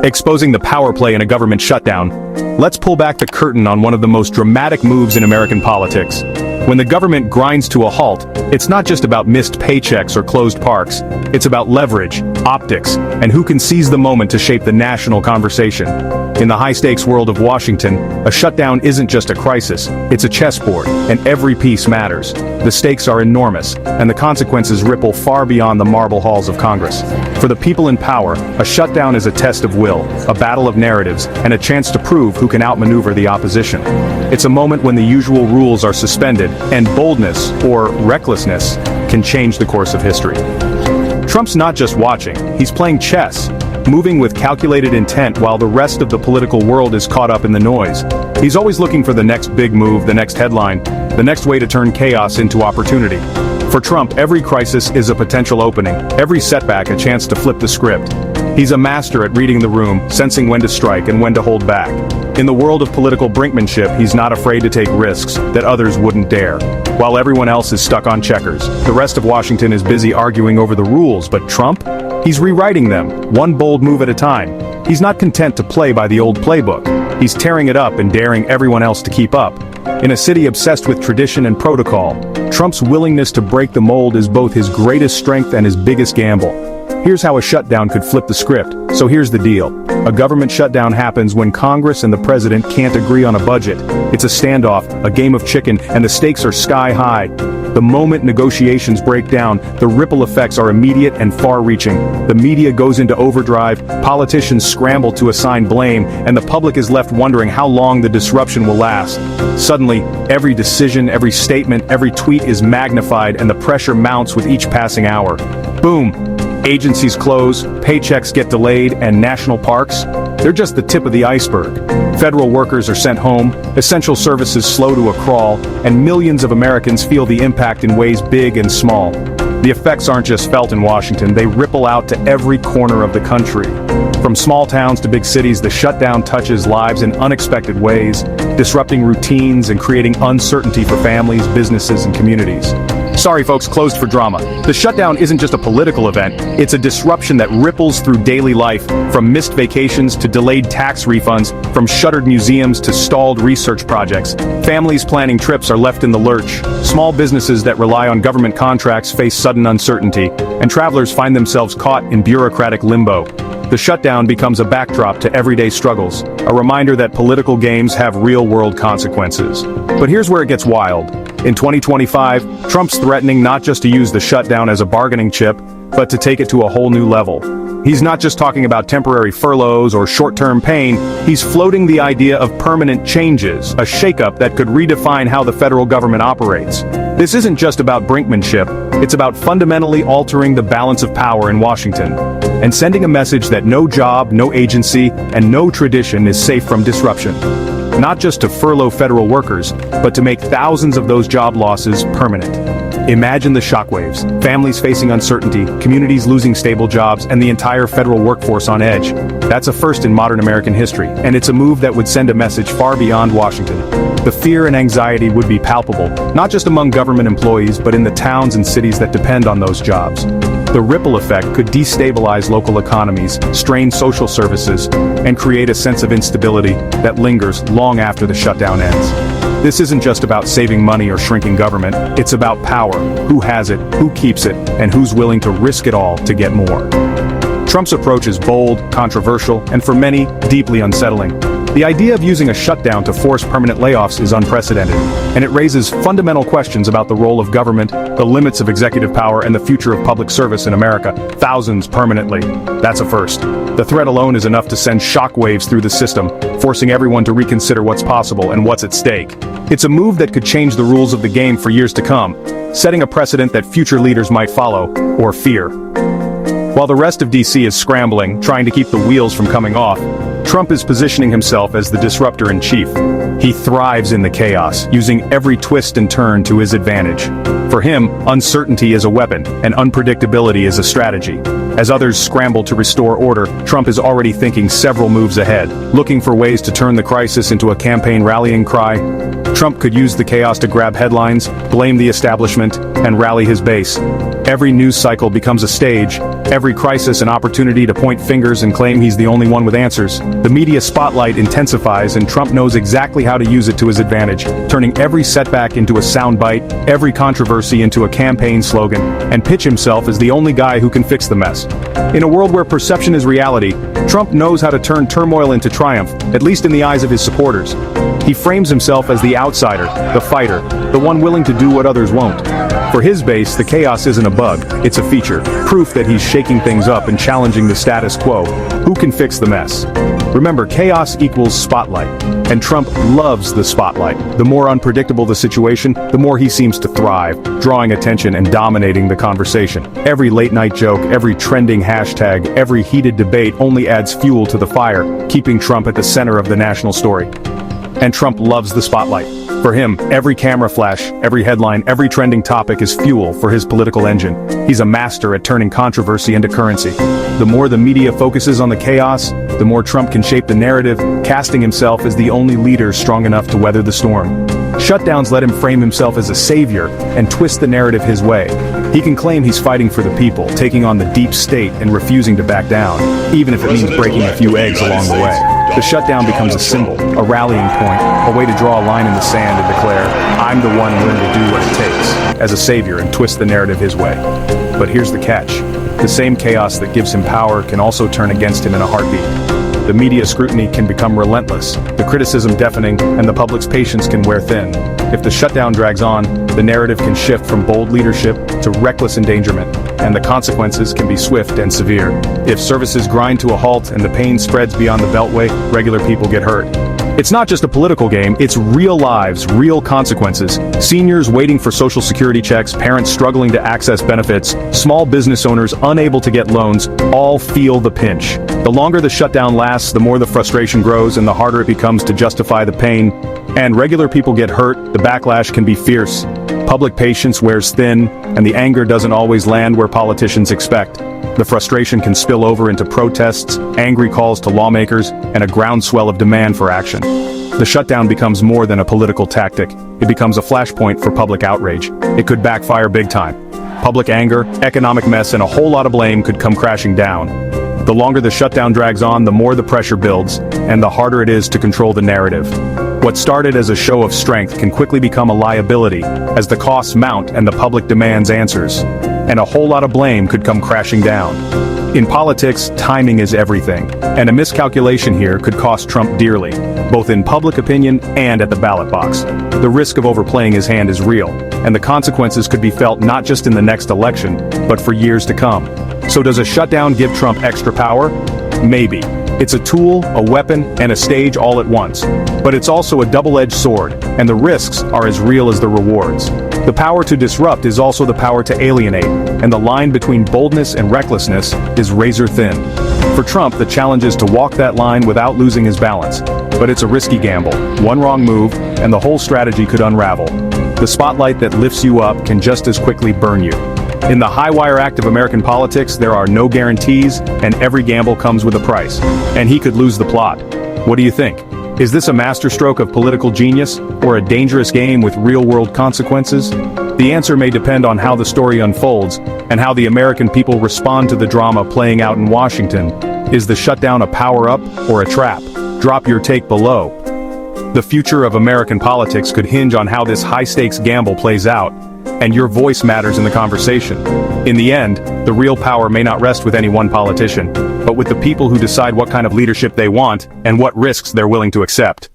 Exposing the power play in a government shutdown, let's pull back the curtain on one of the most dramatic moves in American politics. When the government grinds to a halt, it's not just about missed paychecks or closed parks. It's about leverage, optics, and who can seize the moment to shape the national conversation. In the high-stakes world of Washington, a shutdown isn't just a crisis, it's a chessboard, and every piece matters. The stakes are enormous, and the consequences ripple far beyond the marble halls of Congress. For the people in power, a shutdown is a test of will, a battle of narratives, and a chance to prove who can outmaneuver the opposition. It's a moment when the usual rules are suspended, and boldness, or recklessness, can change the course of history. Trump's not just watching, he's playing chess, moving with calculated intent while the rest of the political world is caught up in the noise. He's always looking for the next big move, the next headline, the next way to turn chaos into opportunity. For Trump, every crisis is a potential opening, every setback a chance to flip the script. He's a master at reading the room, sensing when to strike and when to hold back. In the world of political brinkmanship, he's not afraid to take risks that others wouldn't dare. While everyone else is stuck on checkers, the rest of Washington is busy arguing over the rules, but Trump? He's rewriting them, one bold move at a time. He's not content to play by the old playbook. He's tearing it up and daring everyone else to keep up. In a city obsessed with tradition and protocol, Trump's willingness to break the mold is both his greatest strength and his biggest gamble. Here's how a shutdown could flip the script. So here's the deal. A government shutdown happens when Congress and the president can't agree on a budget. It's a standoff, a game of chicken, and the stakes are sky high. The moment negotiations break down, the ripple effects are immediate and far-reaching. The media goes into overdrive, politicians scramble to assign blame, and the public is left wondering how long the disruption will last. Suddenly, every decision, every statement, every tweet is magnified, and the pressure mounts with each passing hour. Boom! Agencies close, paychecks get delayed, and national parks? They're just the tip of the iceberg. Federal workers are sent home, essential services slow to a crawl, and millions of Americans feel the impact in ways big and small. The effects aren't just felt in Washington, they ripple out to every corner of the country. From small towns to big cities, the shutdown touches lives in unexpected ways, disrupting routines and creating uncertainty for families, businesses, and communities. Sorry folks, closed for drama. The shutdown isn't just a political event, it's a disruption that ripples through daily life, from missed vacations to delayed tax refunds, from shuttered museums to stalled research projects. Families planning trips are left in the lurch, small businesses that rely on government contracts face sudden uncertainty, and travelers find themselves caught in bureaucratic limbo. The shutdown becomes a backdrop to everyday struggles, a reminder that political games have real-world consequences. But here's where it gets wild. In 2025, Trump's threatening not just to use the shutdown as a bargaining chip, but to take it to a whole new level. He's not just talking about temporary furloughs or short-term pain, he's floating the idea of permanent changes, a shakeup that could redefine how the federal government operates. This isn't just about brinkmanship, it's about fundamentally altering the balance of power in Washington, and sending a message that no job, no agency, and no tradition is safe from disruption. Not just to furlough federal workers, but to make thousands of those job losses permanent. Imagine the shockwaves, families facing uncertainty, communities losing stable jobs, and the entire federal workforce on edge. That's a first in modern American history, and it's a move that would send a message far beyond Washington. The fear and anxiety would be palpable, not just among government employees, but in the towns and cities that depend on those jobs. The ripple effect could destabilize local economies, strain social services, and create a sense of instability that lingers long after the shutdown ends. This isn't just about saving money or shrinking government, it's about power, who has it, who keeps it, and who's willing to risk it all to get more. Trump's approach is bold, controversial, and for many, deeply unsettling. The idea of using a shutdown to force permanent layoffs is unprecedented, and it raises fundamental questions about the role of government, the limits of executive power, and the future of public service in America. Thousands permanently. That's a first. The threat alone is enough to send shockwaves through the system, forcing everyone to reconsider what's possible and what's at stake. It's a move that could change the rules of the game for years to come, setting a precedent that future leaders might follow, or fear. While the rest of DC is scrambling, trying to keep the wheels from coming off, Trump is positioning himself as the disruptor-in-chief. He thrives in the chaos, using every twist and turn to his advantage. For him, uncertainty is a weapon, and unpredictability is a strategy. As others scramble to restore order, Trump is already thinking several moves ahead, looking for ways to turn the crisis into a campaign rallying cry. Trump could use the chaos to grab headlines, blame the establishment, and rally his base. Every news cycle becomes a stage, Every crisis an opportunity to point fingers and claim he's the only one with answers. The media spotlight intensifies and Trump knows exactly how to use it to his advantage, turning every setback into a soundbite, every controversy into a campaign slogan, and pitch himself as the only guy who can fix the mess. In a world where perception is reality, Trump knows how to turn turmoil into triumph, at least in the eyes of his supporters. He frames himself as the outsider, the fighter, the one willing to do what others won't. For his base, the chaos isn't a bug, it's a feature, proof that he's shaking things up and challenging the status quo. Who can fix the mess? Remember, chaos equals spotlight, and Trump loves the spotlight. The more unpredictable the situation, the more he seems to thrive, drawing attention and dominating the conversation. Every late-night joke, every trending hashtag, every heated debate only adds fuel to the fire, keeping Trump at the center of the national story. And Trump loves the spotlight. For him, every camera flash, every headline, every trending topic is fuel for his political engine. He's a master at turning controversy into currency. The more the media focuses on the chaos, the more Trump can shape the narrative, casting himself as the only leader strong enough to weather the storm. Shutdowns let him frame himself as a savior and twist the narrative his way. He can claim he's fighting for the people, taking on the deep state and refusing to back down, even if it means breaking a few eggs along the way. The shutdown becomes a symbol, a rallying point, a way to draw a line in the sand and declare, I'm the one willing to do what it takes, as a savior and twist the narrative his way. But here's the catch. The same chaos that gives him power can also turn against him in a heartbeat. The media scrutiny can become relentless, the criticism deafening, and the public's patience can wear thin. If the shutdown drags on, the narrative can shift from bold leadership to reckless endangerment, and the consequences can be swift and severe. If services grind to a halt and the pain spreads beyond the beltway, regular people get hurt. It's not just a political game, it's real lives, real consequences. Seniors waiting for Social Security checks, parents struggling to access benefits, small business owners unable to get loans, all feel the pinch. The longer the shutdown lasts, the more the frustration grows and the harder it becomes to justify the pain. And regular people get hurt, the backlash can be fierce. Public patience wears thin, and the anger doesn't always land where politicians expect. The frustration can spill over into protests, angry calls to lawmakers, and a groundswell of demand for action. The shutdown becomes more than a political tactic. It becomes a flashpoint for public outrage. It could backfire big time. Public anger, economic mess, and a whole lot of blame could come crashing down. The longer the shutdown drags on, the more the pressure builds, and the harder it is to control the narrative. What started as a show of strength can quickly become a liability, as the costs mount and the public demands answers. And a whole lot of blame could come crashing down. In politics, timing is everything, and a miscalculation here could cost Trump dearly, both in public opinion and at the ballot box. The risk of overplaying his hand is real, and the consequences could be felt not just in the next election, but for years to come. So does a shutdown give Trump extra power? Maybe. It's a tool, a weapon, and a stage all at once. But it's also a double-edged sword, and the risks are as real as the rewards. The power to disrupt is also the power to alienate, and the line between boldness and recklessness is razor thin. For Trump, the challenge is to walk that line without losing his balance. But it's a risky gamble. One wrong move, and the whole strategy could unravel. The spotlight that lifts you up can just as quickly burn you. In the high-wire act of American politics, there are no guarantees, and every gamble comes with a price. And he could lose the plot. What do you think? Is this a masterstroke of political genius, or a dangerous game with real-world consequences? The answer may depend on how the story unfolds, and how the American people respond to the drama playing out in Washington. Is the shutdown a power-up, or a trap? Drop your take below. The future of American politics could hinge on how this high-stakes gamble plays out, and your voice matters in the conversation. In the end, the real power may not rest with any one politician, but with the people who decide what kind of leadership they want and what risks they're willing to accept.